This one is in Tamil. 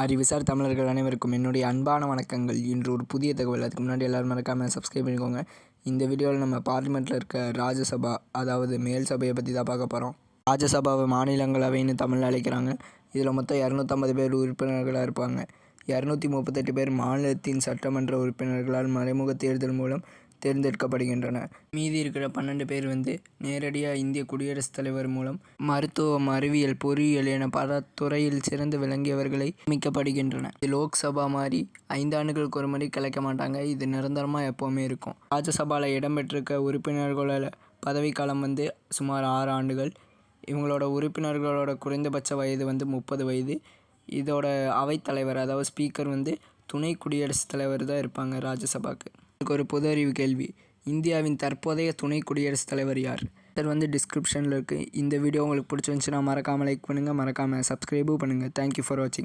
அறிவுசார் தமிழர்கள் அனைவருக்கும் என்னுடைய அன்பான வணக்கங்கள். இன்று ஒரு புதிய தகவல். அதுக்கு முன்னாடி எல்லோரும் மறக்காமல் சப்ஸ்கிரைப் பண்ணிக்கோங்க. இந்த வீடியோவில் நம்ம பார்லிமெண்ட்டில் இருக்க ராஜ்யசபா, அதாவது மேல் சபையை பற்றி தான் பார்க்க போகிறோம். ராஜ்யசபாவை மாநிலங்களவைன்னு தமிழில் அழைக்கிறாங்க. இதில் மொத்தம் 250 பேர் உறுப்பினர்களாக இருப்பாங்க. 238 பேர் மாநிலத்தின் சட்டமன்ற உறுப்பினர்களால் மறைமுக தேர்தல் மூலம் தேர்ந்தெடுக்கப்படுகின்றன. மீதி இருக்கிற 12 பேர் நேரடியாக இந்திய குடியரசுத் தலைவர் மூலம் மருத்துவம், அறிவியல், பொறியியல் என பல துறையில் சிறந்து விளங்கியவர்களை நியமிக்கப்படுகின்றன. இது லோக்சபா மாதிரி 5 ஆண்டுகளுக்கு ஒரு முறை கலைக்க மாட்டாங்க. இது நிரந்தரமாக எப்போவுமே இருக்கும். ராஜ்யசபாவில் இடம்பெற்றிருக்க உறுப்பினர்களோட பதவிக்காலம் சுமார் 6 ஆண்டுகள். இவங்களோட உறுப்பினர்களோட குறைந்தபட்ச வயது 30 வயது. இதோட அவைத்தலைவர், அதாவது ஸ்பீக்கர் துணை குடியரசுத் தலைவர் தான் இருப்பாங்க ராஜ்யசபாவுக்கு. ஒரு பொது அறிவு கேள்வி: இந்தியாவின் தற்போதைய துணை குடியரசுத் தலைவர் யார்? டிஸ்கிரிப்ஷனில் இருக்குது. இந்த வீடியோ உங்களுக்கு பிடிச்சிருந்துச்சுன்னா மறக்காமல் லைக் பண்ணுங்கள், மறக்காமல் சப்ஸ்கிரைபும் பண்ணுங்கள். தேங்க்யூ ஃபார் வாட்சிங்.